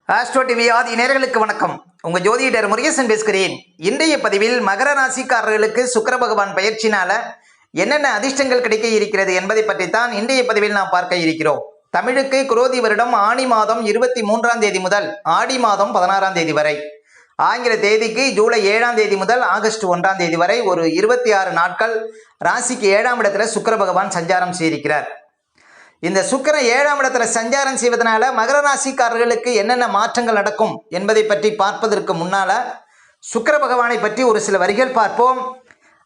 Astro TV ஆதி நேயர்களுக்கு வணக்கம். உங்க ஜோதிடர் முருகேசன் பேசுகிறேன். இன்றைய பதிவில் மகர ராசிக்காரர்களுக்கு சுக்கிர பகவான் பயிற்சினால என்னென்ன அதிர்ஷ்டங்கள் கிடைக்க இருக்கிறது என்பதை பற்றி தான் இன்றைய பதிவில் நாம் பார்க்க இருக்கிறோம். தமிழுக்கு குரோதி வருடம் ஆனி மாதம் 23ஆம் தேதி முதல் ஆடி மாதம் 16ஆம் தேதி வரை, ஆங்கில தேதிக்கு ஜூலை 7ஆம் தேதி முதல் ஆகஸ்ட் 1ஆம் தேதி வரை ஒரு 26 நாட்கள் ராசிக்கு 7ஆம் இடத்துல சுக்கிர பகவான் சஞ்சாரம் செய்திருக்கிறார். இந்த சுக்கிரன் 7ஆம் இடத்துல சஞ்சாரம் செய்வதனால மகர ராசிக்காரர்களுக்கு என்னென்ன மாற்றங்கள் நடக்கும் என்பதை பற்றி பார்ப்பதற்கு முன்னால சுக்கிர பகவானை பற்றி ஒரு சில வரிகள் பார்ப்போம்.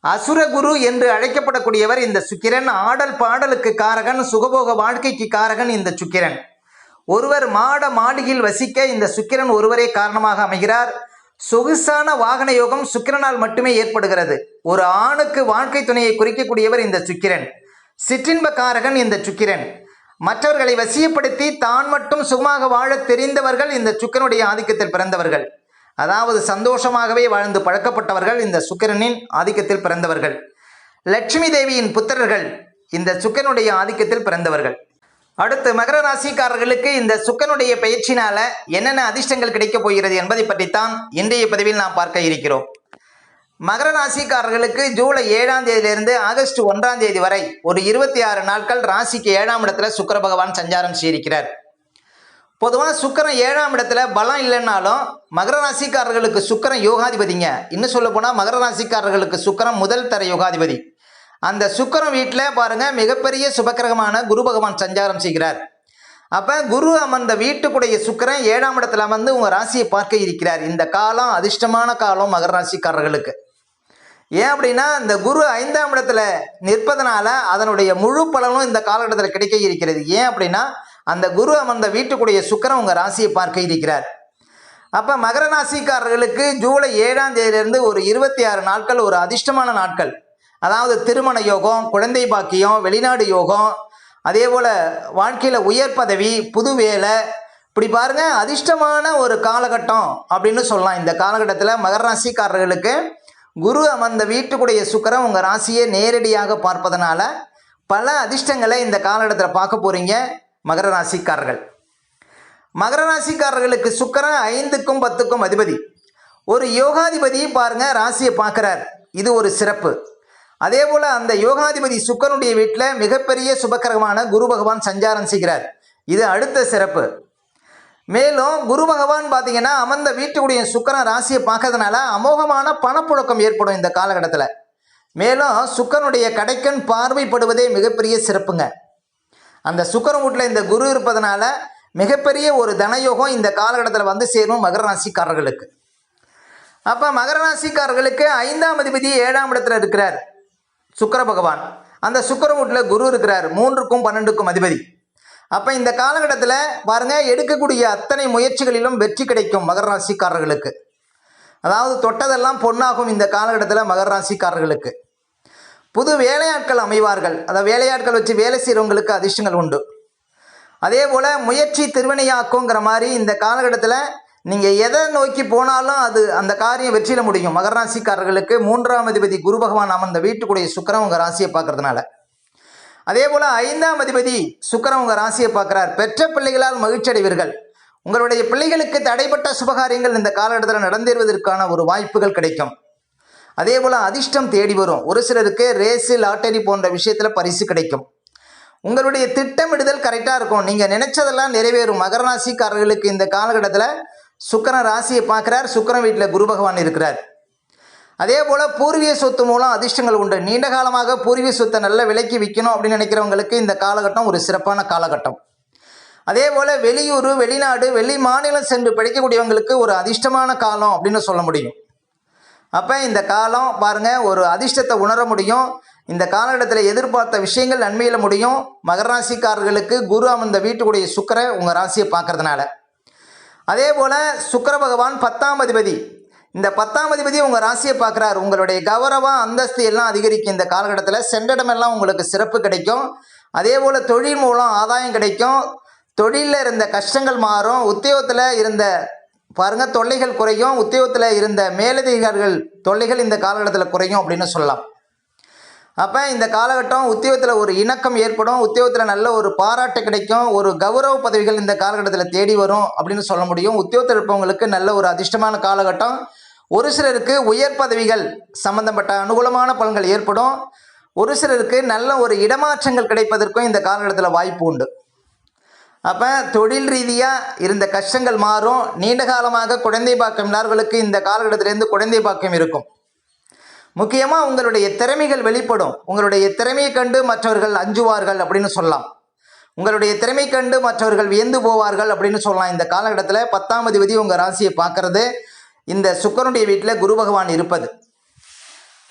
அசுரகுரு என்று அழைக்கப்படக்கூடியவர் இந்த சுக்கிரன். ஆடல் பாடலுக்கு காரகன், சுகபோக வாழ்க்கைக்கு காரகன் இந்த சுக்கிரன். ஒருவர் மாட மாளிகையில் வசிக்க இந்த சுக்கிரன் ஒருவரே காரணமாக அமைகிறார். சொகுசான வாகன யோகம் சுக்கிரனால் மட்டுமே ஏற்படுகிறது. ஒரு ஆணுக்கு வாழ்க்கை துணையை குறிக்கக்கூடியவர் இந்த சுக்கிரன். சிற்றின்ப காரகன் இந்த சுக்கிரன். மற்றவர்களை வசியப்படுத்தி தான் மட்டும் சுகமாக வாழ தெரிந்தவர்கள் இந்த சுக்கிரனுடைய ஆதிக்கத்தில் பிறந்தவர்கள். அதாவது சந்தோஷமாகவே வாழ்ந்து பழக்கப்பட்டவர்கள் இந்த சுக்கிரனின் ஆதிக்கத்தில் பிறந்தவர்கள். லட்சுமி தேவியின் புத்திரர்கள் இந்த சுக்கிரனுடைய ஆதிக்கத்தில் பிறந்தவர்கள். அடுத்து மகர ராசிக்காரர்களுக்கு இந்த சுக்கிரனுடைய பயிற்சினால என்னென்ன அதிர்ஷ்டங்கள் கிடைக்கப் போகிறது என்பதை பற்றித்தான் இன்றைய பதிவில் நாம் பார்க்க இருக்கிறோம். மகர ராசிக்காரர்களுக்கு ஜூலை 7ஆம் தேதியிலிருந்து ஆகஸ்ட் 1ஆம் தேதி வரை ஒரு 26 நாட்கள் ராசிக்கு 7ஆம் இடத்துல சுக்கிர பகவான் சஞ்சாரம் செய்திருக்கிறார். பொதுவாக சுக்கிரன் 7ஆம் இடத்துல பலம் இல்லைன்னாலும் மகர ராசிக்காரர்களுக்கு சுக்கிரன் யோகாதிபதிங்க. இன்னும் சொல்ல போனால் மகர ராசிக்காரர்களுக்கு சுக்கிரன் முதல் தர யோகாதிபதி. அந்த சுக்கிரன் வீட்டில் பாருங்க மிகப்பெரிய சுபக்கிரகமான குரு பகவான் சஞ்சாரம் செய்கிறார். அப்போ குரு அமர்ந்த வீட்டுக்குடைய சுக்கிரன் 7ஆம் இடத்துல அமர்ந்து உங்கள் ராசியை பார்க்க இருக்கிறார். இந்த காலம் அதிர்ஷ்டமான காலம் மகர ராசிக்காரர்களுக்கு. ஏன் அப்படின்னா இந்த குரு 5ஆம் இடத்துல நிற்பதனால அதனுடைய முழு பலனும் இந்த காலகட்டத்தில் கிடைக்க இருக்கிறது. ஏன் அப்படின்னா அந்த குரு அமர்ந்த வீட்டுக்குடைய சுக்கிரன் உங்கள் ராசியை பார்க்க இருக்கிறார். அப்போ மகர ராசிக்காரர்களுக்கு ஜூலை 7ஆம் தேதியிலிருந்து ஒரு 26 நாட்கள் ஒரு அதிர்ஷ்டமான நாட்கள். அதாவது திருமண யோகம், குழந்தை பாக்கியம், வெளிநாடு யோகம், அதே போல் வாழ்க்கையில் உயர் பதவி, புது வேலை, இப்படி பாருங்க அதிர்ஷ்டமான ஒரு காலகட்டம் அப்படின்னு சொல்லலாம். இந்த காலகட்டத்தில் மகர ராசிக்காரர்களுக்கு குரு அமர்ந்த வீட்டுக்குடைய சுக்கிரன் உங்கள் ராசியை நேரடியாக பார்ப்பதனால பல அதிர்ஷ்டங்களை இந்த காலகட்டத்தில் பார்க்க போகிறீங்க மகர ராசிக்காரர்கள். மகர ராசிக்காரர்களுக்கு சுக்கிரன் 5க்கும் 10க்கும் அதிபதி. ஒரு யோகாதிபதி பாருங்க ராசியை பார்க்குறார். இது ஒரு சிறப்பு. அதே போல் அந்த யோகாதிபதி சுக்கிரனுடைய வீட்டில் மிகப்பெரிய சுபக்கிரகமான குரு பகவான் சஞ்சாரம் செய்கிறார். இது அடுத்த சிறப்பு. மேலும் குரு பகவான் பார்த்தீங்கன்னா அமர்ந்த வீட்டுக்குடைய சுக்கிரன் ராசியை பார்க்கறதுனால அமோகமான பணப்புழக்கம் ஏற்படும் இந்த காலகட்டத்தில். மேலும் சுக்கிரனுடைய கடைக்கண் பார்வைப்படுவதே மிகப்பெரிய சிறப்புங்க. அந்த சுக்கிரன் வீட்டில் இந்த குரு இருப்பதனால மிகப்பெரிய ஒரு தனயோகம் இந்த காலகட்டத்தில் வந்து சேரும் மகர ராசிக்காரர்களுக்கு. அப்போ மகர ராசிக்காரர்களுக்கு 5ஆம் அதிபதி 7ஆம் இடத்துல இருக்கிறார் சுக்கிர பகவான். அந்த சுக்கிரன் வீட்டில் குரு இருக்கிறார், 3க்கும் 12க்கும் அதிபதி. அப்போ இந்த காலகட்டத்தில் பாருங்கள் எடுக்கக்கூடிய அத்தனை முயற்சிகளிலும் வெற்றி கிடைக்கும் மகர ராசிக்காரர்களுக்கு. அதாவது தொட்டதெல்லாம் பொன்னாகும் இந்த காலகட்டத்தில் மகர ராசிக்காரர்களுக்கு. புது வேலையாட்கள் அமைவார்கள். அதை வேலையாட்கள் வச்சு வேலை செய்கிறவங்களுக்கு அதிர்ஷ்டங்கள் உண்டு. அதே போல் முயற்சி திருவினையாக்குங்கிற மாதிரி இந்த காலகட்டத்தில் நீங்கள் எதை நோக்கி போனாலும் அது அந்த காரியம் வெற்றியில் முடியும். மகர ராசிக்காரர்களுக்கு 3ஆம் அதிபதி குரு பகவான் அமர்ந்த வீட்டுக்குடைய சுக்கிரன் உங்கள் ராசியை பார்க்கறதுனால. அதே போல் 5ஆம் அதிபதி சுக்கிரன் உங்கள் ராசியை பார்க்குறார். பெற்ற பிள்ளைகளால் மகிழ்ச்சி அடைவீர்கள். உங்களுடைய பிள்ளைகளுக்கு தடைப்பட்ட சுபகாரியங்கள் இந்த காலகட்டத்தில் நடந்தேறுவதற்கான ஒரு வாய்ப்புகள் கிடைக்கும். அதே போல் அதிர்ஷ்டம் தேடி வரும். ஒரு சிலருக்கு ரேஸு, லாட்டரி போன்ற விஷயத்தில் பரிசு கிடைக்கும். உங்களுடைய திட்டமிடுதல் கரெக்டாக இருக்கும். நீங்கள் நினைச்சதெல்லாம் நிறைவேறும். மகர ராசிக்காரர்களுக்கு இந்த காலகட்டத்தில் சுக்கிரன் ராசியை பார்க்குறார். சுக்கிரன் வீட்டில் குரு பகவான் இருக்கிறார். அதே போல் பூர்வீக சொத்து மூலம் அதிர்ஷ்டங்கள் உண்டு. நீண்ட காலமாக பூர்வீக சொத்தை நல்ல விலைக்கு விற்கணும் அப்படின்னு நினைக்கிறவங்களுக்கு இந்த காலகட்டம் ஒரு சிறப்பான காலகட்டம். அதே போல் வெளியூர், வெளிநாடு, வெளி மாநிலம் சென்று படிக்கக்கூடியவங்களுக்கு ஒரு அதிர்ஷ்டமான காலம் அப்படின்னு சொல்ல முடியும். அப்போ இந்த காலம் பாருங்கள் ஒரு அதிர்ஷ்டத்தை உணர முடியும். இந்த காலகட்டத்தில் எதிர்பார்த்த விஷயங்கள் நன்மையில் முடியும். மகர ராசிக்காரர்களுக்கு குரு அமர்ந்த வீட்டுக்குடைய சுக்கிரன் உங்கள் ராசியை பார்க்கறதுனால. அதே போல் சுக்கிர பகவான் 10ஆம் அதிபதி. இந்த 10ஆம் அதிபதி உங்கள் ராசியை பார்க்குறார். உங்களுடைய கௌரவம், அந்தஸ்து எல்லாம் அதிகரிக்கும். இந்த காலகட்டத்தில் சென்றடமெல்லாம் உங்களுக்கு சிறப்பு கிடைக்கும். அதே போல் தொழில் மூலம் ஆதாயம் கிடைக்கும். தொழிலில் இருந்த கஷ்டங்கள் மாறும். உத்தியோகத்தில் இருந்த பாருங்கள் தொல்லைகள் குறையும். உத்தியோகத்தில் இருந்த மேலதிகாரிகள் தொல்லைகள் இந்த காலகட்டத்தில் குறையும் அப்படின்னு சொல்லலாம். அப்போ இந்த காலகட்டம் உத்தியோகத்தில் ஒரு இணக்கம் ஏற்படும், உத்தியோகத்தில் நல்ல ஒரு பாராட்டு கிடைக்கும், ஒரு கௌரவ பதவிகள் இந்த காலகட்டத்தில் தேடி வரும் அப்படின்னு சொல்ல முடியும். உத்தியோகத்தில் இருப்பவங்களுக்கு நல்ல ஒரு அதிர்ஷ்டமான காலகட்டம். ஒரு சிலருக்கு உயர் பதவிகள் சம்பந்தப்பட்ட அனுகூலமான பலன்கள் ஏற்படும். ஒரு சிலருக்கு நல்ல ஒரு இடமாற்றங்கள் கிடைப்பதற்கும் இந்த காலகட்டத்தில் வாய்ப்பு உண்டு. அப்போ தொழில் ரீதியாக இருந்த கஷ்டங்கள் மாறும். நீண்ட காலமாக குழந்தை பாக்கியம் இல்லாதவர்களுக்கு இந்த காலகட்டத்திலேருந்து குழந்தை பாக்கியம் இருக்கும். முக்கியமாக உங்களுடைய திறமைகள் வெளிப்படும். உங்களுடைய திறமையை கண்டு மற்றவர்கள் அஞ்சுவார்கள் அப்படின்னு சொல்லலாம். உங்களுடைய திறமை கண்டு மற்றவர்கள் வியந்து போவார்கள் அப்படின்னு சொல்லலாம். இந்த காலகட்டத்தில் 10ஆம் அதிபதி உங்கள் ராசியை பார்க்கறது, இந்த சுக்கிரனுடைய வீட்டில் குரு பகவான் இருப்பது.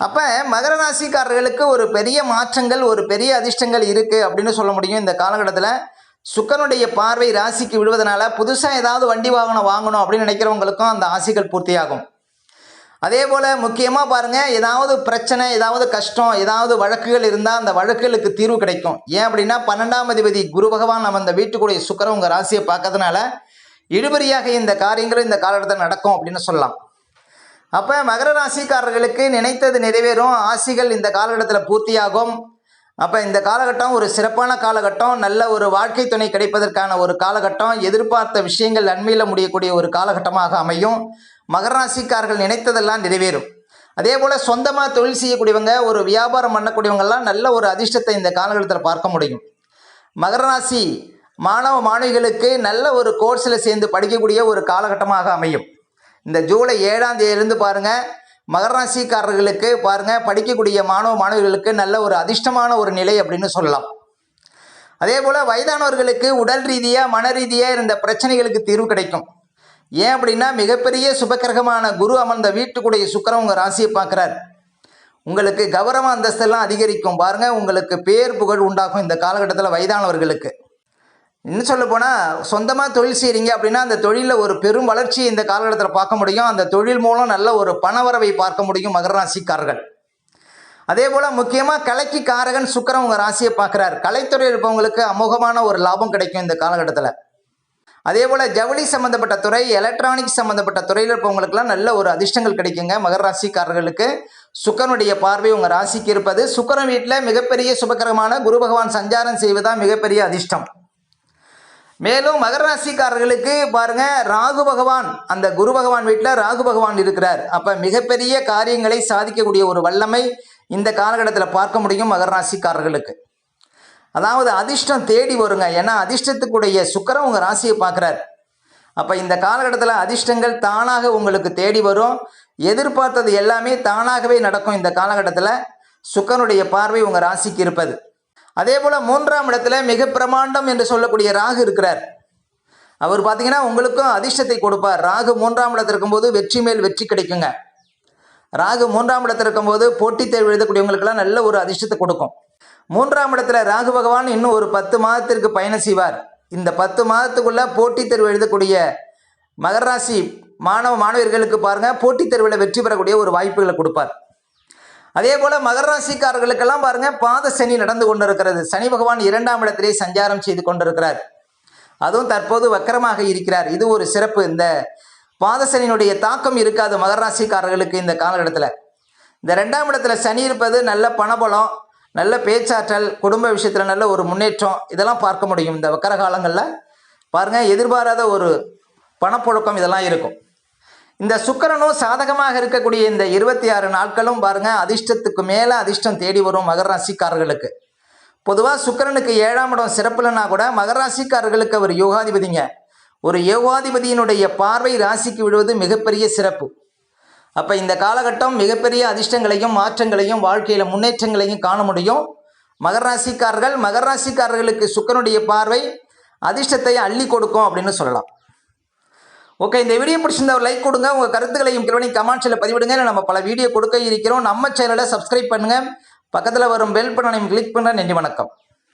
அப்போ மகர ராசிக்காரர்களுக்கு ஒரு பெரிய மாற்றங்கள், ஒரு பெரிய அதிர்ஷ்டங்கள் இருக்குது அப்படின்னு சொல்ல முடியும். இந்த காலகட்டத்தில் சுக்கிரனுடைய பார்வை ராசிக்கு விடுவதனால புதுசாக ஏதாவது வண்டி வாகனம் வாங்கணும் அப்படின்னு நினைக்கிறவங்களுக்கும் அந்த ஆசைகள் பூர்த்தியாகும். அதே போல் முக்கியமாக பாருங்கள், ஏதாவது பிரச்சனை, ஏதாவது கஷ்டம், ஏதாவது வழக்குகள் இருந்தால் அந்த வழக்குகளுக்கு தீர்வு கிடைக்கும். ஏன் அப்படின்னா 12ஆம் அதிபதி குரு பகவான் நம்ம அந்த வீட்டுக்குடைய சுக்கிரன் உங்கள் ராசியை பார்க்கறதுனால இழுபறியாக இந்த காரியங்களும் இந்த காலகட்டத்தில் நடக்கும் அப்படின்னு சொல்லலாம். அப்போ மகர ராசிக்காரர்களுக்கு நினைத்தது நிறைவேறும், ஆசைகள் இந்த காலகட்டத்தில் பூர்த்தியாகும். அப்போ இந்த காலகட்டம் ஒரு சிறப்பான காலகட்டம், நல்ல ஒரு வாழ்க்கை துணை கிடைப்பதற்கான ஒரு காலகட்டம், எதிர்பார்த்த விஷயங்கள் நன்மையில் முடியக்கூடிய ஒரு காலகட்டமாக அமையும். மகர ராசிக்காரர்கள் நினைத்ததெல்லாம் நிறைவேறும். அதே போல் சொந்தமாக தொழில் செய்யக்கூடியவங்க, ஒரு வியாபாரம் பண்ணக்கூடியவங்கெல்லாம் நல்ல ஒரு அதிர்ஷ்டத்தை இந்த காலகட்டத்தில் பார்க்க முடியும். மகர ராசி மாணவ மாணவிகளுக்கு நல்ல ஒரு கோர்ஸில் சேர்ந்து படிக்கக்கூடிய ஒரு காலகட்டமாக அமையும். இந்த ஜூலை 7ஆம் தேதியிலிருந்து பாருங்கள், மகர ராசிக்காரர்களுக்கு பாருங்கள் படிக்கக்கூடிய மாணவ மாணவிகளுக்கு நல்ல ஒரு அதிர்ஷ்டமான ஒரு நிலை அப்படின்னு சொல்லலாம். அதே போல் வயதானவர்களுக்கு உடல் ரீதியாக மன ரீதியாக இருந்த பிரச்சனைகளுக்கு தீர்வு கிடைக்கும். ஏன் அப்படின்னா மிகப்பெரிய சுபக்கிரகமான குரு அமர்ந்த வீட்டுக்குடைய சுக்கிரன் உங்கள் ராசியை பார்க்குறார். உங்களுக்கு கௌரவ அந்தஸ்தெல்லாம் அதிகரிக்கும். பாருங்கள், உங்களுக்கு பேர் புகழ் உண்டாகும் இந்த காலகட்டத்தில் வயதானவர்களுக்கு. இன்னும் சொல்ல போனால் சொந்தமாக தொழில் செய்கிறீங்க அப்படின்னா அந்த தொழிலில் ஒரு பெரும் வளர்ச்சியை இந்த காலகட்டத்தில் பார்க்க முடியும். அந்த தொழில் மூலம் நல்ல ஒரு பணவரவை பார்க்க முடியும் மகர ராசிக்காரர்கள். அதே போல் முக்கியமாக கலைக்கு காரகன் சுக்கிரன் உங்கள் ராசியை பார்க்குறார். கலைத்துறை இருப்பவங்களுக்கு அமோகமான ஒரு லாபம் கிடைக்கும் இந்த காலகட்டத்தில். அதே போல் ஜவுளி சம்மந்தப்பட்ட துறை, எலக்ட்ரானிக்ஸ் சம்மந்தப்பட்ட துறையில் இருப்பவங்களுக்குலாம் நல்ல ஒரு அதிர்ஷ்டங்கள் கிடைக்குங்க. மகர ராசிக்காரர்களுக்கு சுக்கிரனுடைய பார்வை உங்கள் ராசிக்கு இருப்பது, சுக்கிரன் வீட்டில் மிகப்பெரிய சுபக்கிரகமான குரு பகவான் சஞ்சாரம் செய்வதுதான் மிகப்பெரிய அதிர்ஷ்டம். மேலும் மகர ராசிக்காரர்களுக்கு பாருங்கள், ராகு பகவான் அந்த குரு பகவான் வீட்டில் ராகு பகவான் இருக்கிறார். அப்போ மிகப்பெரிய காரியங்களை சாதிக்கக்கூடிய ஒரு வல்லமை இந்த காலகட்டத்தில் பார்க்க முடியும் மகர ராசிக்காரர்களுக்கு. அதாவது அதிர்ஷ்டம் தேடி வருங்க. ஏன்னா அதிர்ஷ்டத்துக்குடைய சுக்கிரன் உங்கள் ராசியை பார்க்குறார். அப்போ இந்த காலகட்டத்தில் அதிர்ஷ்டங்கள் தானாக உங்களுக்கு தேடி வரும். எதிர்பார்த்தது எல்லாமே தானாகவே நடக்கும். இந்த காலகட்டத்தில் சுக்கிரனுடைய பார்வை உங்கள் ராசிக்கு இருப்பது. அதே போல் 3ஆம் இடத்துல மிக பிரமாண்டம் என்று சொல்லக்கூடிய ராகு இருக்கிறார். அவர் பார்த்தீங்கன்னா உங்களுக்கும் அதிர்ஷ்டத்தை கொடுப்பார். ராகு 3ஆம் இடத்துல இருக்கும்போது வெற்றி மேல் வெற்றி கிடைக்குங்க. ராகு 3ஆம் இடத்துல இருக்கும்போது போட்டித் தேர்வு எழுதக்கூடியவங்களுக்கெல்லாம் நல்ல ஒரு அதிர்ஷ்டத்தை கொடுக்கும். 3ஆம் இடத்துல ராகு பகவான் இன்னும் ஒரு 10 மாதத்திற்கு பயணம் செய்வார். இந்த 10 மாதத்துக்குள்ளே போட்டித் தேர்வு எழுதக்கூடிய மகர ராசி மாணவ மாணவியர்களுக்கு பாருங்கள் போட்டித் தேர்வில் வெற்றி பெறக்கூடிய ஒரு வாய்ப்புகளை கொடுப்பார். அதே போல் மகர ராசிக்காரர்களுக்கெல்லாம் பாருங்கள் பாத சனி நடந்து கொண்டு இருக்கிறது. சனி பகவான் 2ஆம் இடத்திலே சஞ்சாரம் செய்து கொண்டிருக்கிறார். அதுவும் தற்போது வக்கரமாக இருக்கிறார். இது ஒரு சிறப்பு. இந்த பாத சனியினுடைய தாக்கம் இருக்காது மகர ராசிக்காரர்களுக்கு இந்த காலகட்டத்தில். இந்த 2ஆம் இடத்துல சனி இருப்பது நல்ல பணபலம், நல்ல பேச்சாற்றல், குடும்ப விஷயத்தில் நல்ல ஒரு முன்னேற்றம், இதெல்லாம் பார்க்க முடியும். இந்த வக்கர காலங்களில் பாருங்கள் எதிர்பாராத ஒரு பணப்புழக்கம் இதெல்லாம் இருக்கும். இந்த சுக்கிரனும் சாதகமாக இருக்கக்கூடிய இந்த 26 நாட்களும் பாருங்கள் அதிர்ஷ்டத்துக்கு மேலே அதிர்ஷ்டம் தேடி வரும் மகர ராசிக்காரர்களுக்கு. பொதுவாக சுக்கிரனுக்கு 7ஆம் இடம் சிறப்புலன்னா கூட மகர ராசிக்காரர்களுக்கு அவர் யோகாதிபதிங்க. ஒரு யோகாதிபதியினுடைய பார்வை ராசிக்கு விடுவது மிகப்பெரிய சிறப்பு. அப்போ இந்த காலகட்டம் மிகப்பெரிய அதிர்ஷ்டங்களையும் மாற்றங்களையும் வாழ்க்கையில் முன்னேற்றங்களையும் காண முடியும். மகர ராசிக்காரர்களுக்கு சுக்கிரனுடைய பார்வை அதிர்ஷ்டத்தை அள்ளி கொடுக்கும் அப்படின்னு சொல்லலாம். ஓகே, இந்த வீடியோ பிடிச்சிருந்தா ஒரு லைக் கொடுங்க. உங்கள் கருத்துக்களையும் கீழே கமெண்ட்ஸில் பதிவிடுங்க. நம்ம பல வீடியோ கொடுக்க இருக்கிறோம். நம்ம சேனலை சப்ஸ்கிரைப் பண்ணுங்கள். பக்கத்தில் வரும் பெல் பட்டனையும் கிளிக் பண்ணுறேன். நன்றி, வணக்கம்.